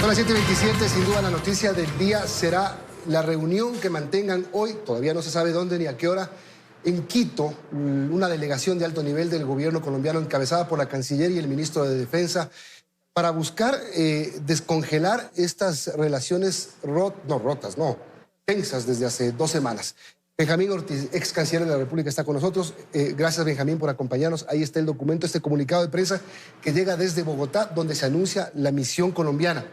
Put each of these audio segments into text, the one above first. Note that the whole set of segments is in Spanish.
Son las 7:27, sin duda la noticia del día será la reunión que mantengan hoy, todavía no se sabe dónde ni a qué hora, en Quito, una delegación de alto nivel del gobierno colombiano encabezada por la canciller y el ministro de Defensa para buscar descongelar estas relaciones tensas desde hace 2 semanas. Benjamín Ortiz, ex canciller de la República, está con nosotros. Gracias, Benjamín, por acompañarnos. Ahí está el documento, este comunicado de prensa que llega desde Bogotá, donde se anuncia la misión colombiana.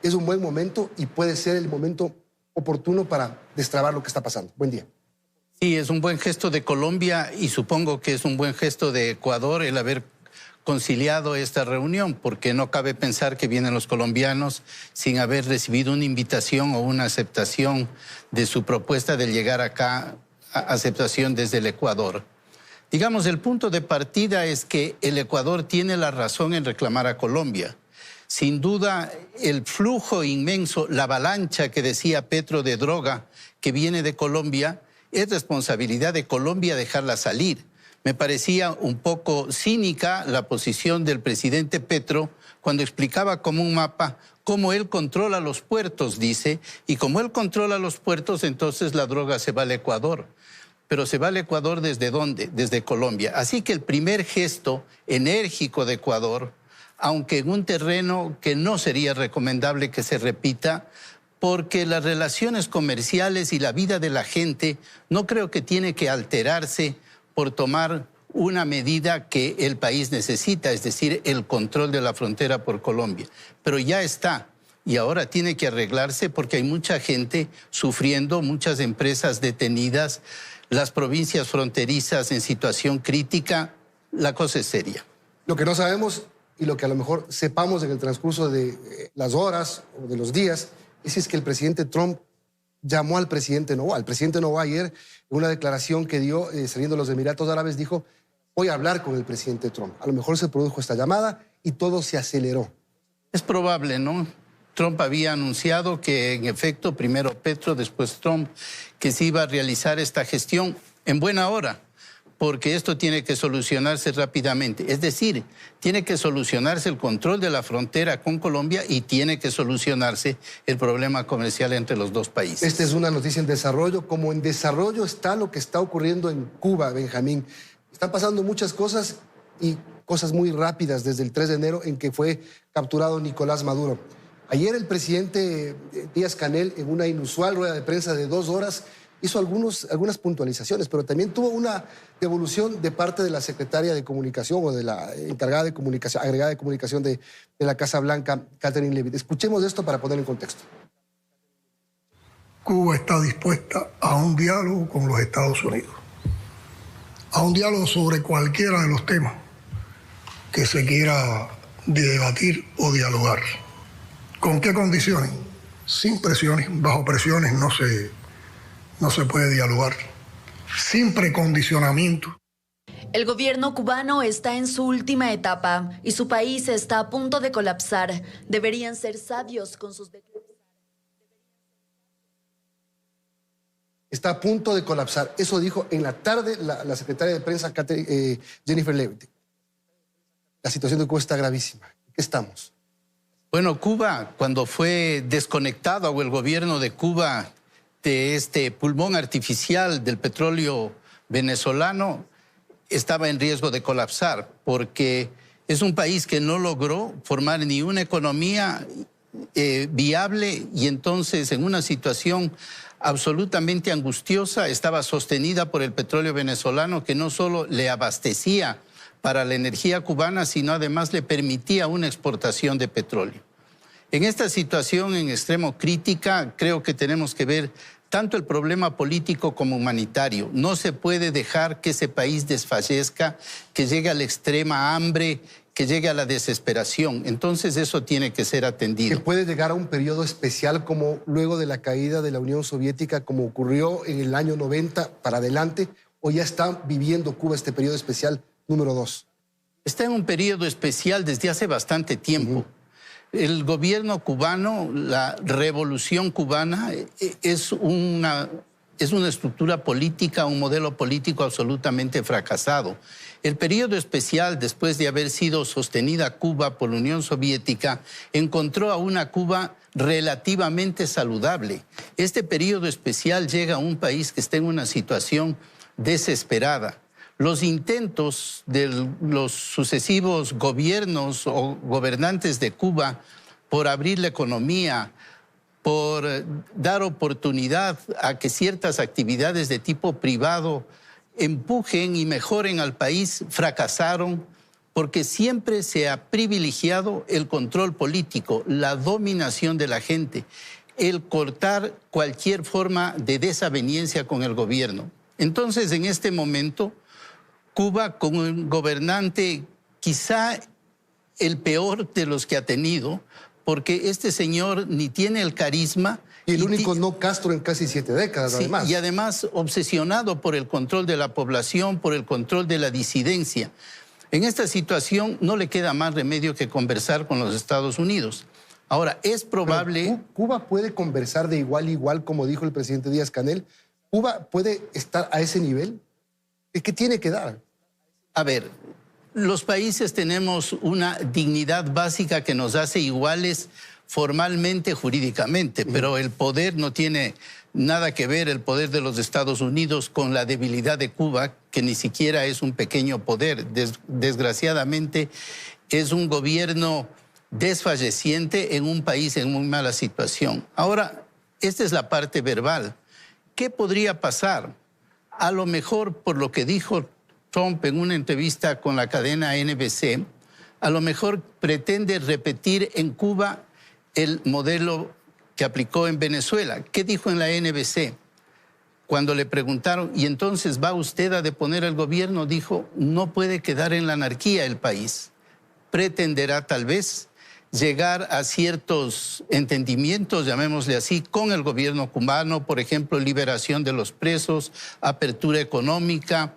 Es un buen momento y puede ser el momento oportuno para destrabar lo que está pasando. Buen día. Sí, es un buen gesto de Colombia y supongo que es un buen gesto de Ecuador el haber conciliado esta reunión, porque no cabe pensar que vienen los colombianos sin haber recibido una invitación o una aceptación de su propuesta de llegar acá, aceptación desde el Ecuador. Digamos, el punto de partida es que el Ecuador tiene la razón en reclamar a Colombia. Sin duda, el flujo inmenso, la avalancha que decía Petro de droga que viene de Colombia, es responsabilidad de Colombia dejarla salir. Me parecía un poco cínica la posición del presidente Petro cuando explicaba como un mapa cómo él controla los puertos, dice, y como él controla los puertos, entonces la droga se va al Ecuador. Pero se va al Ecuador ¿desde dónde? Desde Colombia. Así que el primer gesto enérgico de Ecuador, aunque en un terreno que no sería recomendable que se repita, porque las relaciones comerciales y la vida de la gente no creo que tiene que alterarse por tomar una medida que el país necesita, es decir, el control de la frontera por Colombia. Pero ya está, y ahora tiene que arreglarse porque hay mucha gente sufriendo, muchas empresas detenidas, las provincias fronterizas en situación crítica. La cosa es seria. Lo que no sabemos y lo que a lo mejor sepamos en el transcurso de las horas o de los días es que el presidente Trump llamó al presidente Noboa. El presidente Noboa ayer, en una declaración que dio saliendo de los Emiratos Árabes, dijo: voy a hablar con el presidente Trump. A lo mejor se produjo esta llamada y todo se aceleró. Es probable, ¿no? Trump había anunciado que, en efecto, primero Petro, después Trump, que se iba a realizar esta gestión en buena hora, porque esto tiene que solucionarse rápidamente. Es decir, tiene que solucionarse el control de la frontera con Colombia y tiene que solucionarse el problema comercial entre los dos países. Esta es una noticia en desarrollo, como en desarrollo está lo que está ocurriendo en Cuba, Benjamín. Están pasando muchas cosas y cosas muy rápidas desde el 3 de enero en que fue capturado Nicolás Maduro. Ayer el presidente Díaz-Canel, en una inusual rueda de prensa de 2 horas, hizo algunas puntualizaciones, pero también tuvo una devolución de parte de la secretaria de Comunicación o de la encargada de comunicación, agregada de comunicación de la Casa Blanca, Catherine Leavitt. Escuchemos esto para poner en contexto. Cuba está dispuesta a un diálogo con los Estados Unidos, a un diálogo sobre cualquiera de los temas que se quiera debatir o dialogar. ¿Con qué condiciones? Sin presiones, bajo presiones no se puede dialogar, sin precondicionamiento. El gobierno cubano está en su última etapa y su país está a punto de colapsar. Deberían ser sabios con sus declaraciones. Está a punto de colapsar. Eso dijo en la tarde la secretaria de prensa Jennifer Leavitt. La situación de Cuba está gravísima. ¿En qué estamos? Bueno, Cuba, cuando fue desconectado o el gobierno de Cuba de este pulmón artificial del petróleo venezolano, estaba en riesgo de colapsar, porque es un país que no logró formar ni una economía viable, y entonces en una situación absolutamente angustiosa estaba sostenida por el petróleo venezolano, que no solo le abastecía para la energía cubana, sino además le permitía una exportación de petróleo. En esta situación en extremo crítica, creo que tenemos que ver tanto el problema político como humanitario. No se puede dejar que ese país desfallezca, que llegue a la extrema hambre, que llegue a la desesperación. Entonces eso tiene que ser atendido. Que puede llegar a un periodo especial como luego de la caída de la Unión Soviética, como ocurrió en el año 90 para adelante, o ya está viviendo Cuba este periodo especial número 2. Está en un periodo especial desde hace bastante tiempo. El gobierno cubano, la revolución cubana, es una es una estructura política, un modelo político absolutamente fracasado. El periodo especial, después de haber sido sostenida Cuba por la Unión Soviética, encontró a una Cuba relativamente saludable. Este periodo especial llega a un país que está en una situación desesperada. Los intentos de los sucesivos gobiernos o gobernantes de Cuba por abrir la economía, por dar oportunidad a que ciertas actividades de tipo privado empujen y mejoren al país, fracasaron porque siempre se ha privilegiado el control político, la dominación de la gente, el cortar cualquier forma de desaveniencia con el gobierno. Entonces, en este momento, Cuba, con un gobernante quizá el peor de los que ha tenido, porque este señor ni tiene el carisma. Y el único no Castro en casi 7 décadas, sí, además. Y además obsesionado por el control de la población, por el control de la disidencia. En esta situación no le queda más remedio que conversar con los Estados Unidos. Ahora, es probable... Pero Cuba puede conversar de igual a igual, como dijo el presidente Díaz-Canel. ¿Cuba puede estar a ese nivel? ¿Qué tiene que dar? A ver, los países tenemos una dignidad básica que nos hace iguales formalmente, jurídicamente, pero el poder no tiene nada que ver, el poder de los Estados Unidos, con la debilidad de Cuba, que ni siquiera es un pequeño poder. Desgraciadamente, es un gobierno desfalleciente en un país en muy mala situación. Ahora, esta es la parte verbal. ¿Qué podría pasar? A lo mejor, por lo que dijo Trump en una entrevista con la cadena NBC, a lo mejor pretende repetir en Cuba el modelo que aplicó en Venezuela. ¿Qué dijo en la NBC? Cuando le preguntaron, ¿y entonces va usted a deponer el gobierno? Dijo, no puede quedar en la anarquía el país. Pretenderá tal vez llegar a ciertos entendimientos, llamémosle así, con el gobierno cubano, por ejemplo, liberación de los presos, apertura económica,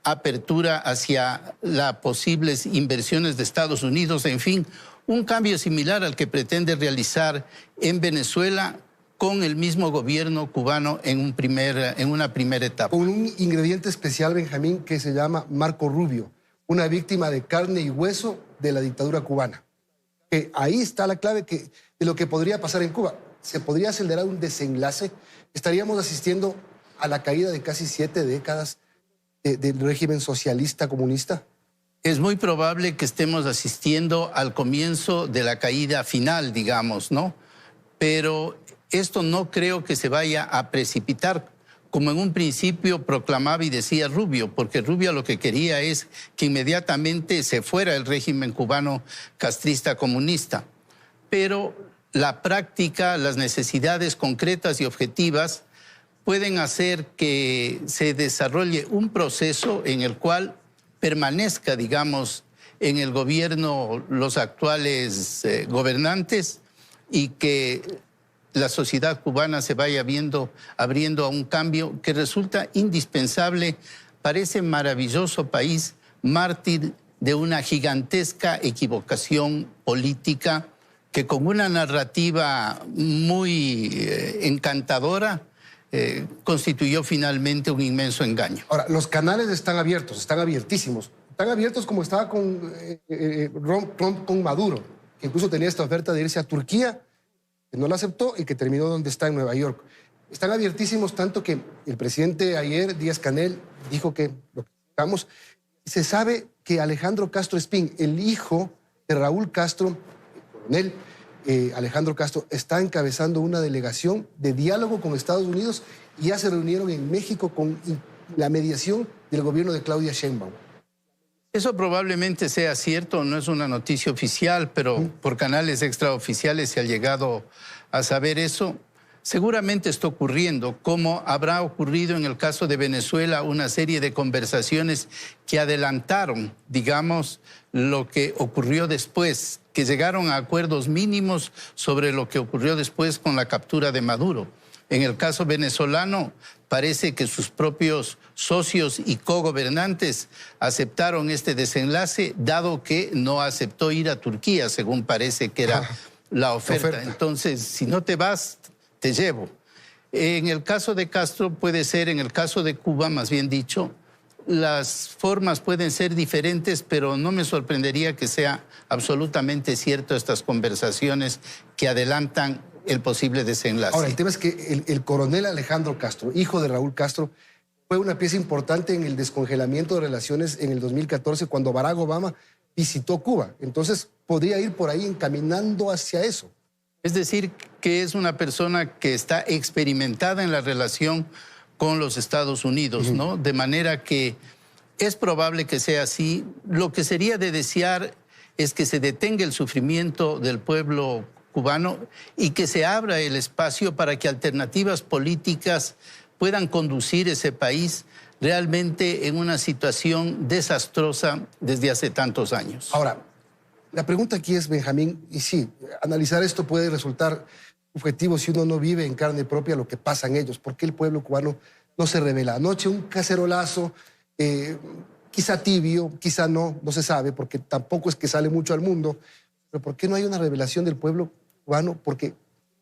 apertura hacia las posibles inversiones de Estados Unidos, en fin, un cambio similar al que pretende realizar en Venezuela con el mismo gobierno cubano en una primera etapa. Con un ingrediente especial, Benjamín, que se llama Marco Rubio, una víctima de carne y hueso de la dictadura cubana. Que ahí está la clave de lo que podría pasar en Cuba. Se podría acelerar un desenlace. Estaríamos asistiendo a la caída de casi 7 décadas del régimen socialista comunista. Es muy probable que estemos asistiendo al comienzo de la caída final, digamos, ¿no? Pero esto no creo que se vaya a precipitar, como en un principio proclamaba y decía Rubio, porque Rubio lo que quería es que inmediatamente se fuera el régimen cubano castrista comunista. Pero la práctica, las necesidades concretas y objetivas pueden hacer que se desarrolle un proceso en el cual permanezca, digamos, en el gobierno los actuales gobernantes y que la sociedad cubana se vaya abriendo a un cambio que resulta indispensable para ese maravilloso país, mártir de una gigantesca equivocación política que con una narrativa muy encantadora constituyó finalmente un inmenso engaño. Ahora, los canales están abiertos, están abiertísimos. Están abiertos como estaba con Trump con Maduro, que incluso tenía esta oferta de irse a Turquía, que no la aceptó y que terminó donde está, en Nueva York. Están abiertísimos tanto que el presidente ayer, Díaz-Canel, dijo que lo que estamos... Se sabe que Alejandro Castro Espín, el hijo de Raúl Castro, el coronel Alejandro Castro, está encabezando una delegación de diálogo con Estados Unidos y ya se reunieron en México con la mediación del gobierno de Claudia Sheinbaum. Eso probablemente sea cierto, no es una noticia oficial, pero por canales extraoficiales se ha llegado a saber eso. Seguramente está ocurriendo, como habrá ocurrido en el caso de Venezuela, una serie de conversaciones que adelantaron, digamos, lo que ocurrió después, que llegaron a acuerdos mínimos sobre lo que ocurrió después con la captura de Maduro. En el caso venezolano, parece que sus propios socios y cogobernantes aceptaron este desenlace, dado que no aceptó ir a Turquía, según parece que era la oferta. Entonces, si no te vas, te llevo. En el caso de Castro puede ser, en el caso de Cuba, más bien dicho, las formas pueden ser diferentes, pero no me sorprendería que sea absolutamente cierto estas conversaciones que adelantan el posible desenlace. Ahora, el tema es que el coronel Alejandro Castro, hijo de Raúl Castro, fue una pieza importante en el descongelamiento de relaciones en el 2014 cuando Barack Obama visitó Cuba. Entonces, podría ir por ahí encaminando hacia eso. Es decir, que es una persona que está experimentada en la relación con los Estados Unidos, ¿no? De manera que es probable que sea así. Lo que sería de desear es que se detenga el sufrimiento del pueblo cubano y que se abra el espacio para que alternativas políticas puedan conducir ese país realmente en una situación desastrosa desde hace tantos años. Ahora, la pregunta aquí es, Benjamín, y sí, analizar esto puede resultar objetivo si uno no vive en carne propia lo que pasa en ellos. ¿Por qué el pueblo cubano no se revela? Anoche un cacerolazo, quizá tibio, quizá no se sabe, porque tampoco es que sale mucho al mundo, pero ¿por qué no hay una revelación del pueblo cubano? Porque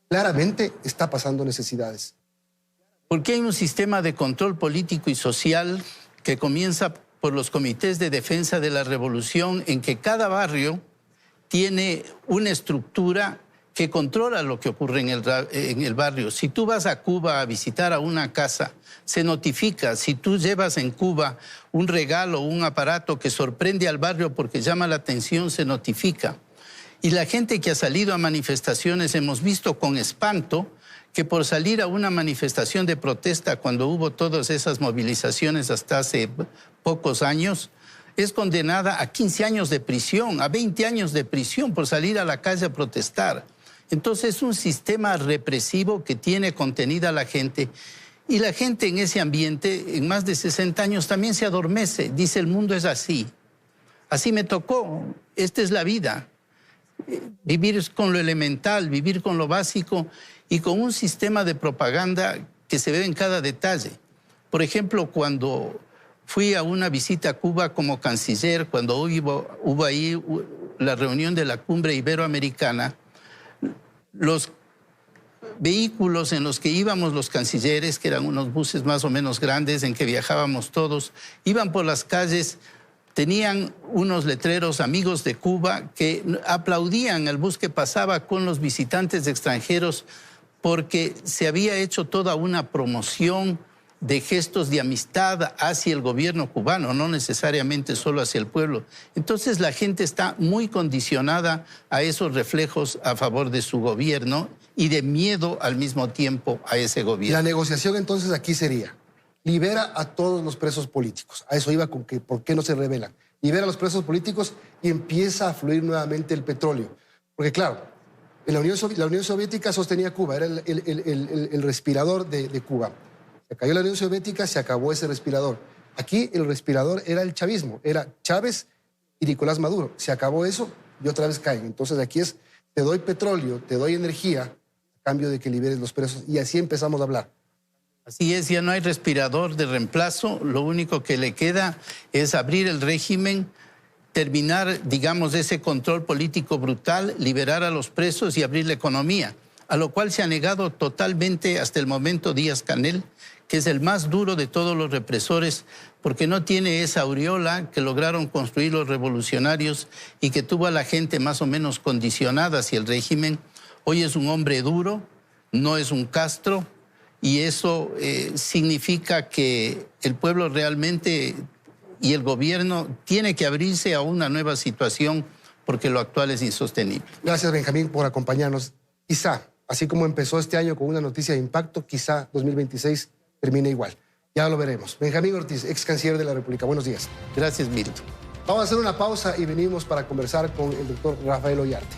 claramente está pasando necesidades. Porque hay un sistema de control político y social que comienza por los comités de defensa de la revolución, en que cada barrio tiene una estructura que controla lo que ocurre en el barrio. Si tú vas a Cuba a visitar a una casa, se notifica. Si tú llevas en Cuba un regalo o un aparato que sorprende al barrio porque llama la atención, se notifica. Y la gente que ha salido a manifestaciones, hemos visto con espanto que por salir a una manifestación de protesta cuando hubo todas esas movilizaciones hasta hace pocos años, es condenada a 15 años de prisión, a 20 años de prisión por salir a la calle a protestar. Entonces es un sistema represivo que tiene contenida a la gente, y la gente en ese ambiente, en más de 60 años, también se adormece. Dice, el mundo es así. Así me tocó. Esta es la vida. Vivir con lo elemental, vivir con lo básico y con un sistema de propaganda que se ve en cada detalle. Por ejemplo, cuando fui a una visita a Cuba como canciller, cuando hubo ahí la reunión de la cumbre iberoamericana, los vehículos en los que íbamos los cancilleres, que eran unos buses más o menos grandes en que viajábamos todos, iban por las calles, tenían unos letreros amigos de Cuba que aplaudían al bus que pasaba con los visitantes extranjeros porque se había hecho toda una promoción de gestos de amistad hacia el gobierno cubano, no necesariamente solo hacia el pueblo. Entonces la gente está muy condicionada a esos reflejos a favor de su gobierno y de miedo al mismo tiempo a ese gobierno. La negociación entonces aquí sería, libera a todos los presos políticos. A eso iba con que, ¿por qué no se rebelan? Libera a los presos políticos y empieza a fluir nuevamente el petróleo. Porque claro, en la Unión Soviética sostenía Cuba, era el respirador de Cuba. Se cayó la Unión Soviética, se acabó ese respirador. Aquí el respirador era el chavismo, era Chávez y Nicolás Maduro. Se acabó eso y otra vez caen. Entonces aquí es, te doy petróleo, te doy energía, a cambio de que liberes los presos. Y así empezamos a hablar. Así es, ya no hay respirador de reemplazo. Lo único que le queda es abrir el régimen, terminar, digamos, ese control político brutal, liberar a los presos y abrir la economía, a lo cual se ha negado totalmente hasta el momento Díaz-Canel, que es el más duro de todos los represores, porque no tiene esa aureola que lograron construir los revolucionarios y que tuvo a la gente más o menos condicionada hacia el régimen. Hoy es un hombre duro, no es un Castro, y eso significa que el pueblo realmente y el gobierno tiene que abrirse a una nueva situación porque lo actual es insostenible. Gracias, Benjamín, por acompañarnos. Quizá, así como empezó este año con una noticia de impacto, quizá 2026 termine igual. Ya lo veremos. Benjamín Ortiz, ex canciller de la República. Buenos días. Gracias, Milton. Vamos a hacer una pausa y venimos para conversar con el doctor Rafael Ollarte.